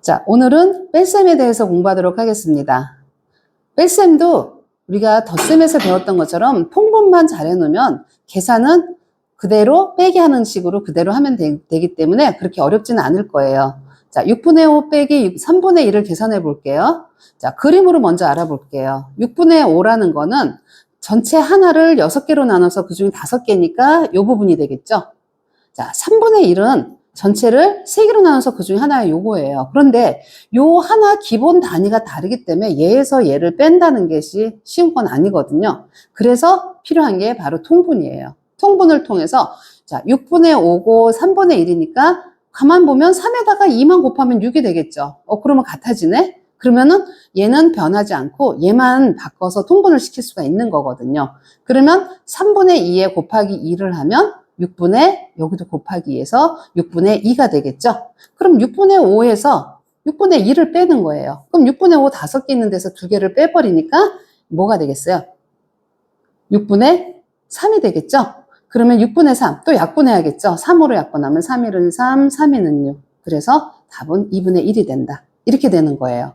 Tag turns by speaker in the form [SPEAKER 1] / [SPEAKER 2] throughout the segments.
[SPEAKER 1] 자, 오늘은 뺄셈에 대해서 공부하도록 하겠습니다. 뺄셈도 우리가 덧셈에서 배웠던 것처럼 통분만 잘 해놓으면 계산은 그대로 빼기 하는 식으로 그대로 하면 되기 때문에 그렇게 어렵지는 않을 거예요. 자, 6분의 5 빼기 3분의 1을 계산해 볼게요. 자, 그림으로 먼저 알아볼게요. 6분의 5라는 거는 전체 하나를 6개로 나눠서 그중에 5개니까 이 부분이 되겠죠. 자, 3분의 1은 전체를 3개로 나눠서 그중에 하나가 요거예요. 그런데 요 하나 기본 단위가 다르기 때문에 얘에서 얘를 뺀다는 것이 쉬운 건 아니거든요. 그래서 필요한 게 바로 통분이에요. 통분을 통해서 자, 6분의 5고 3분의 1이니까 가만 보면 3에다가 2만 곱하면 6이 되겠죠. 그러면 같아지네? 그러면은 얘는 변하지 않고 얘만 바꿔서 통분을 시킬 수가 있는 거거든요. 그러면 3분의 2에 곱하기 2를 하면 6분의, 여기도 곱하기 2에서 6분의 2가 되겠죠? 그럼 6분의 5에서 6분의 2를 빼는 거예요. 그럼 6분의 5 5개 있는 데서 2개를 빼버리니까 뭐가 되겠어요? 6분의 3이 되겠죠? 그러면 6분의 3, 또 약분해야겠죠? 3으로 약분하면 3일은 3, 3일은 6. 그래서 답은 2분의 1이 된다. 이렇게 되는 거예요.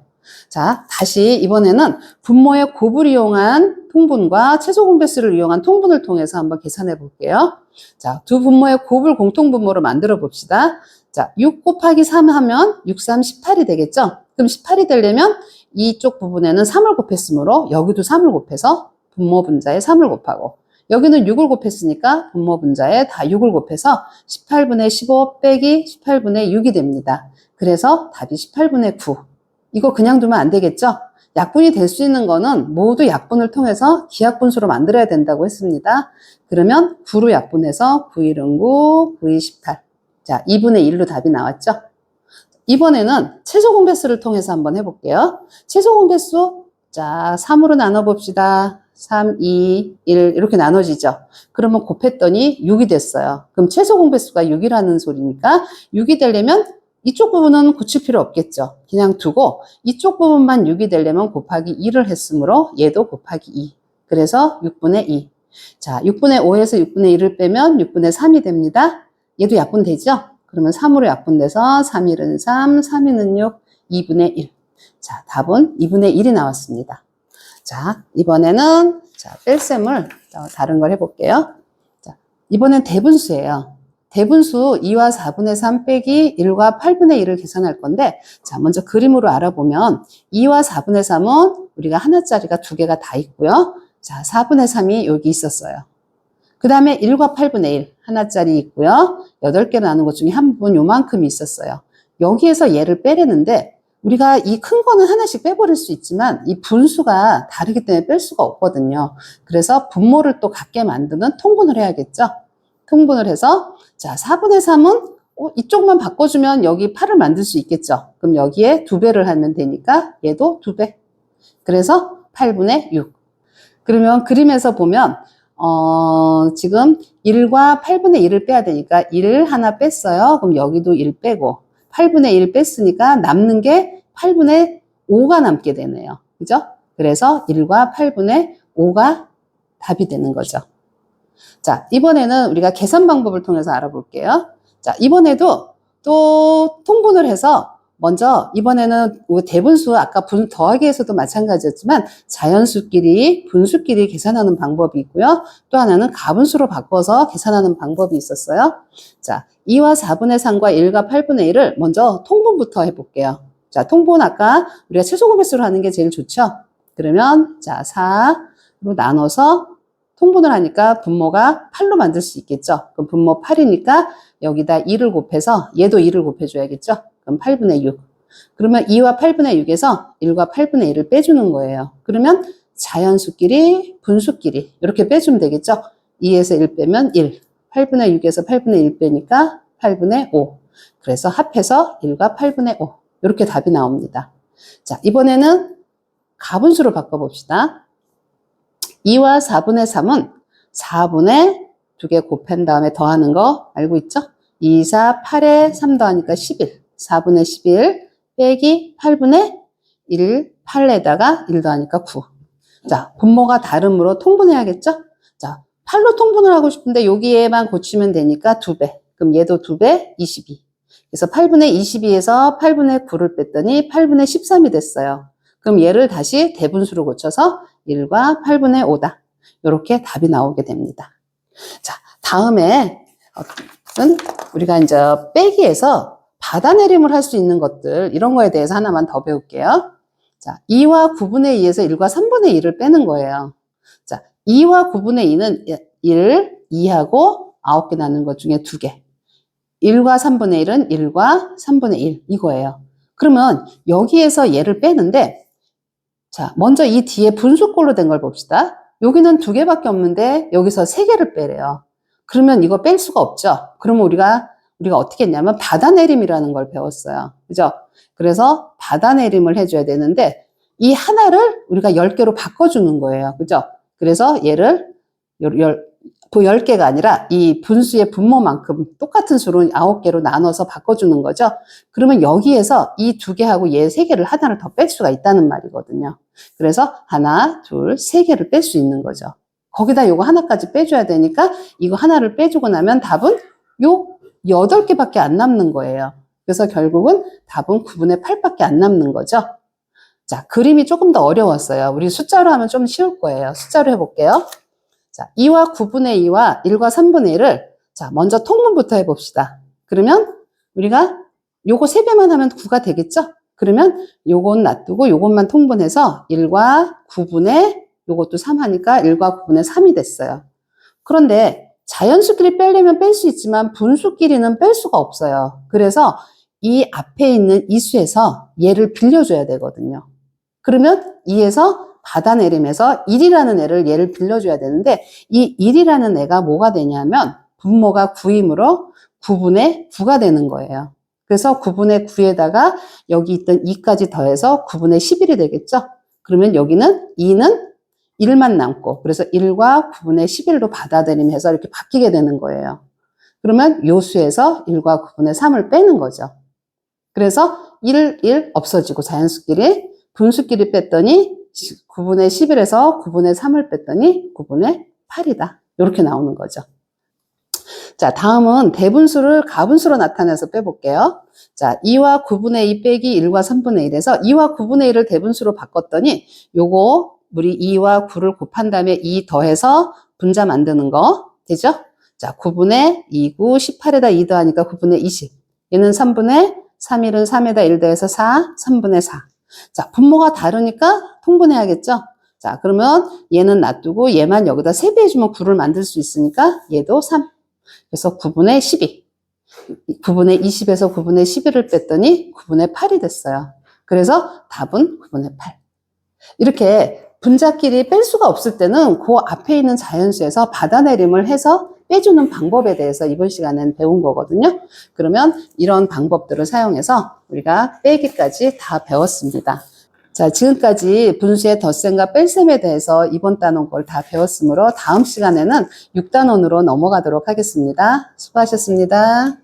[SPEAKER 1] 자, 다시 이번에는 분모의 곱을 이용한 통분과 최소 공배수를 이용한 통분을 통해서 한번 계산해 볼게요. 자, 두 분모의 곱을 공통분모로 만들어 봅시다. 자, 6 곱하기 3 하면 6, 3, 18이 되겠죠? 그럼 18이 되려면 이쪽 부분에는 3을 곱했으므로 여기도 3을 곱해서 분모 분자에 3을 곱하고 여기는 6을 곱했으니까 분모 분자에 다 6을 곱해서 18분의 15 빼기 18분의 6이 됩니다. 그래서 답이 18분의 9. 이거 그냥 두면 안 되겠죠? 약분이 될 수 있는 거는 모두 약분을 통해서 기약분수로 만들어야 된다고 했습니다. 그러면 9로 약분해서 9, 1은 9, 9, 2, 18. 자, 2분의 1로 답이 나왔죠? 이번에는 최소 공배수를 통해서 한번 해볼게요. 최소 공배수, 자, 3으로 나눠봅시다. 3, 2, 1 이렇게 나눠지죠. 그러면 곱했더니 6이 됐어요. 그럼 최소 공배수가 6이라는 소리니까 6이 되려면 이쪽 부분은 고칠 필요 없겠죠. 그냥 두고 이쪽 부분만 6이 되려면 곱하기 2를 했으므로 얘도 곱하기 2. 그래서 6분의 2. 자, 6분의 5에서 6분의 1을 빼면 6분의 3이 됩니다. 얘도 약분되죠? 그러면 3으로 약분돼서 3일은 3, 3일은 6, 2분의 1. 자, 답은 2분의 1이 나왔습니다. 자, 이번에는 자, 뺄셈을 다른 걸 해볼게요. 자, 이번엔 대분수예요. 대분수 2와 4분의 3 빼기 1과 8분의 1을 계산할 건데, 자, 먼저 그림으로 알아보면 2와 4분의 3은 우리가 하나짜리가 2개가 다 있고요. 자, 4분의 3이 여기 있었어요. 그 다음에 1과 8분의 1 하나짜리 있고요. 8개 나눈 것 중에 한 부분 요만큼이 있었어요. 여기에서 얘를 빼려는데 우리가 이 큰 거는 하나씩 빼버릴 수 있지만 이 분수가 다르기 때문에 뺄 수가 없거든요. 그래서 분모를 또 같게 만드는 통분을 해야겠죠. 통분을 해서 자 4분의 3은 이쪽만 바꿔주면 여기 8을 만들 수 있겠죠. 그럼 여기에 2배를 하면 되니까 얘도 2배. 그래서 8분의 6. 그러면 그림에서 보면 지금 1과 8분의 1을 빼야 되니까 1 하나 뺐어요. 그럼 여기도 1 빼고 8분의 1 뺐으니까 남는 게 8분의 5가 남게 되네요. 그죠? 그래서 1과 8분의 5가 답이 되는 거죠. 자, 이번에는 우리가 계산 방법을 통해서 알아볼게요. 자, 이번에도 또 통분을 해서 먼저 이번에는 대분수 아까 더하기에서도 마찬가지였지만 자연수끼리 분수끼리 계산하는 방법이 있고요. 또 하나는 가분수로 바꿔서 계산하는 방법이 있었어요. 자, 2와 4분의 3과 1과 8분의 1을 먼저 통분부터 해볼게요. 자, 통분 아까 우리가 최소 공배수로 하는 게 제일 좋죠. 그러면 자 4로 나눠서 통분을 하니까 분모가 8로 만들 수 있겠죠. 그럼 분모 8이니까 여기다 2를 곱해서 얘도 2를 곱해줘야겠죠. 그럼 8분의 6. 그러면 2와 8분의 6에서 1과 8분의 1을 빼주는 거예요. 그러면 자연수끼리, 분수끼리 이렇게 빼주면 되겠죠. 2에서 1 빼면 1. 8분의 6에서 8분의 1 빼니까 8분의 5. 그래서 합해서 1과 8분의 5. 이렇게 답이 나옵니다. 자, 이번에는 가분수로 바꿔봅시다. 2와 4분의 3은 4분의 2개 곱한 다음에 더하는 거 알고 있죠? 2, 4, 8에 3 더하니까 11. 4분의 11 빼기 8분의 1, 8에다가 1 더하니까 9. 자, 분모가 다름으로 통분해야겠죠? 자, 8로 통분을 하고 싶은데 여기에만 고치면 되니까 2배. 그럼 얘도 2배, 22. 그래서 8분의 22에서 8분의 9를 뺐더니 8분의 13이 됐어요. 그럼 얘를 다시 대분수로 고쳐서 1과 8분의 5다. 이렇게 답이 나오게 됩니다. 자, 다음에 우리가 이제 빼기에서 받아내림을 할 수 있는 것들, 이런 거에 대해서 하나만 더 배울게요. 자, 2와 9분의 2에서 1과 3분의 2를 빼는 거예요. 자, 2와 9분의 2는 1, 2하고 9개 나눈 것 중에 2개. 1과 3분의 1은 1과 3분의 1 이거예요. 그러면 여기에서 얘를 빼는데, 자, 먼저 이 뒤에 분수꼴로 된 걸 봅시다. 여기는 2개밖에 없는데 여기서 3개를 빼래요. 그러면 이거 뺄 수가 없죠. 그러면 우리가 어떻게 했냐면 받아내림이라는 걸 배웠어요. 그죠? 그래서 받아내림을 해줘야 되는데 이 하나를 우리가 10개로 바꿔주는 거예요. 그죠? 그래서 얘를 10개가 아니라 이 분수의 분모만큼 똑같은 수로 9개로 나눠서 바꿔주는 거죠. 그러면 여기에서 이 2개하고 얘 3개를 하나를 더 뺄 수가 있다는 말이거든요. 그래서 하나, 둘, 3개를 뺄 수 있는 거죠. 거기다 요거 하나까지 빼줘야 되니까 이거 하나를 빼주고 나면 답은 요 8개밖에 안 남는 거예요. 그래서 결국은 답은 9분의 8밖에 안 남는 거죠. 자, 그림이 조금 더 어려웠어요. 우리 숫자로 하면 좀 쉬울 거예요. 숫자로 해볼게요. 자, 2와 9분의 2와 1과 3분의 1을 자, 먼저 통분부터 해봅시다. 그러면 우리가 요거 3배만 하면 9가 되겠죠? 그러면 요건 놔두고 요것만 통분해서 1과 9분의 요것도 3 하니까 1과 9분의 3이 됐어요. 그런데 자연수끼리 빼려면 뺄 수 있지만 분수끼리는 뺄 수가 없어요. 그래서 이 앞에 있는 이 수에서 얘를 빌려줘야 되거든요. 그러면 2에서 받아내림에서 1이라는 애를 얘를 빌려줘야 되는데 이 1이라는 애가 뭐가 되냐면 분모가 9이므로 9분의 9가 되는 거예요. 그래서 9분의 9에다가 여기 있던 2까지 더해서 9분의 11이 되겠죠. 그러면 여기는 2는 1만 남고 그래서 1과 9분의 11로 받아들이면서 이렇게 바뀌게 되는 거예요. 그러면 요 수에서 1과 9분의 3을 빼는 거죠. 그래서 1 없어지고 자연수끼리 분수끼리 뺐더니 9분의 11에서 9분의 3을 뺐더니 9분의 8이다. 이렇게 나오는 거죠. 자, 다음은 대분수를 가분수로 나타내서 빼볼게요. 자, 2와 9분의 2 빼기 1과 3분의 1에서 2와 9분의 1을 대분수로 바꿨더니 요거 우리 2와 9를 곱한 다음에 2 더해서 분자 만드는 거 되죠? 자, 9분의 2, 9, 18에다 2 더하니까 9분의 20. 얘는 3분의 3, 1은 3에다 1 더해서 4, 3분의 4. 자, 분모가 다르니까 통분해야겠죠? 자, 그러면 얘는 놔두고 얘만 여기다 3배해주면 9를 만들 수 있으니까 얘도 3. 그래서 9분의 12. 9분의 20에서 9분의 11을 뺐더니 9분의 8이 됐어요. 그래서 답은 9분의 8. 이렇게 분자끼리 뺄 수가 없을 때는 그 앞에 있는 자연수에서 받아내림을 해서 빼주는 방법에 대해서 이번 시간엔 배운 거거든요. 그러면 이런 방법들을 사용해서 우리가 빼기까지 다 배웠습니다. 자, 지금까지 분수의 덧셈과 뺄셈에 대해서 이번 단원 걸 다 배웠으므로 다음 시간에는 6단원으로 넘어가도록 하겠습니다. 수고하셨습니다.